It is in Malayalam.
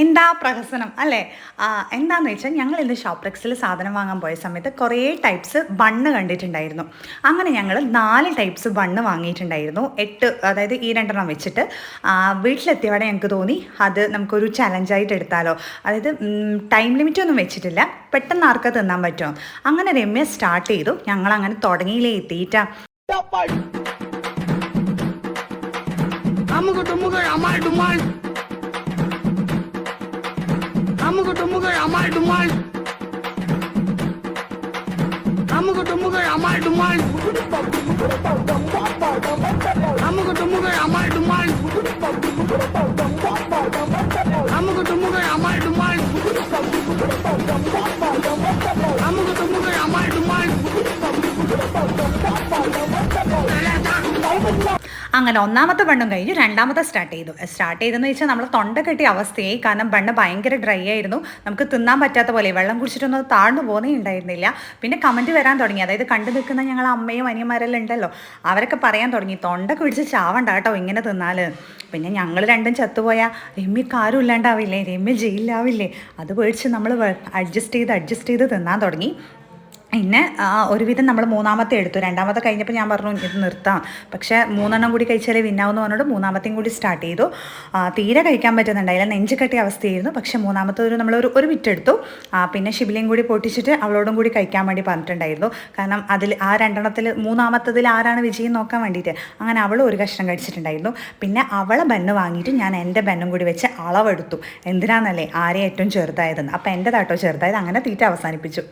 എന്താ പ്രഹസനം അല്ലേ? എന്താണെന്ന് വെച്ചാൽ ഞങ്ങൾ ഇന്ന് ഷോപ്ലെക്സിൽ സാധനം വാങ്ങാൻ പോയ സമയത്ത് കുറേ ടൈപ്സ് ബണ്ണ് കണ്ടിട്ടുണ്ടായിരുന്നു. അങ്ങനെ ഞങ്ങൾ 4 ടൈപ്സ് ബണ്ണ് വാങ്ങിയിട്ടുണ്ടായിരുന്നു. 8, അതായത് ഈ 2 വെച്ചിട്ട്. വീട്ടിലെത്തിയവിടെ ഞങ്ങൾക്ക് തോന്നി അത് നമുക്കൊരു ചലഞ്ചായിട്ട് എടുത്താലോ. അതായത് ടൈം ലിമിറ്റ് ഒന്നും വെച്ചിട്ടില്ല, പെട്ടെന്ന് ആർക്കാ തിന്നാൻ പറ്റുമോ. അങ്ങനെ രമ്യ സ്റ്റാർട്ട് ചെയ്തു. ഞങ്ങൾ അങ്ങനെ തുടങ്ങിയില്ലേ എത്തിയിട്ടാ. Amuga dumuga amal dumal. Amuga dumuga amal dumal. Amuga dumuga amal dumal. Amuga dumuga amal dumal. Amuga dumuga amal dumal. അങ്ങനെ ഒന്നാമത്തെ ബണ്ണും കഴിഞ്ഞു, രണ്ടാമത്തെ സ്റ്റാർട്ട് ചെയ്തെന്ന് വെച്ചാൽ നമ്മൾ തൊണ്ട കെട്ടിയ അവസ്ഥയായി. കാരണം ബണ്ണ് ഭയങ്കര ഡ്രൈ ആയിരുന്നു, നമുക്ക് തിന്നാൻ പറ്റാത്ത പോലെ, വെള്ളം കുടിച്ചിട്ടൊന്നും താഴ്ന്നു പോകുന്നേ ഉണ്ടായിരുന്നില്ല. പിന്നെ കമൻറ്റ് വരാൻ തുടങ്ങി, അതായത് കണ്ടു നിൽക്കുന്ന ഞങ്ങൾ അമ്മയും അനിയന്മാരെല്ലാം ഉണ്ടല്ലോ, അവരൊക്കെ പറയാൻ തുടങ്ങി തൊണ്ട പിടിച്ച് ചാവണ്ട കേട്ടോ ഇങ്ങനെ തിന്നാൽ. പിന്നെ ഞങ്ങൾ രണ്ടും ചത്തുപോയാൽ രമ്യക്ക് ആരും ഇല്ലാണ്ടാവില്ലേ, രമ്യ ജയിലിലാവില്ലേ, അത് പേടിച്ച് നമ്മൾ അഡ്ജസ്റ്റ് ചെയ്ത് തിന്നാൻ തുടങ്ങി. പിന്നെ ഒരുവിധം നമ്മൾ മൂന്നാമത്തെ എടുത്തു. രണ്ടാമത്തെ കഴിഞ്ഞപ്പോൾ ഞാൻ പറഞ്ഞു ഇത് നിർത്താം, പക്ഷേ 3 കൂടി കഴിച്ചാലേ വിന്നാവെന്ന് പറഞ്ഞിട്ട് മൂന്നാമത്തെയും കൂടി സ്റ്റാർട്ട് ചെയ്തു. തീരെ കഴിക്കാൻ പറ്റുന്നുണ്ടായില്ല, നെഞ്ച് കെട്ടിയ അവസ്ഥയായിരുന്നു. പക്ഷേ മൂന്നാമത്തെ നമ്മൾ ഒരു ബിറ്റ് എടുത്തു. പിന്നെ ഷിബിലയും കൂടി പൊട്ടിച്ചിട്ട് അവളോടും കൂടി കഴിക്കാൻ വേണ്ടി പറഞ്ഞിട്ടുണ്ടായിരുന്നു. കാരണം അതിൽ ആ 2 മൂന്നാമത്തതിൽ ആരാണ് വിജയം നോക്കാൻ വേണ്ടിയിട്ട്. അങ്ങനെ അവൾ ഒരു കഷ്ണം കഴിച്ചിട്ടുണ്ടായിരുന്നു. പിന്നെ അവളെ ബണ്ണ് വാങ്ങിയിട്ട് ഞാൻ എൻ്റെ ബണ്ണും കൂടി വെച്ച് അളവെടുത്തു. എന്തിനാണെന്നല്ലേ, ആരെയും ഏറ്റവും ചെറുതായതെന്ന്. അപ്പോൾ എൻ്റെതാട്ടോ ചെറുതായത്. അങ്ങനെ തീറ്റ അവസാനിപ്പിച്ചു.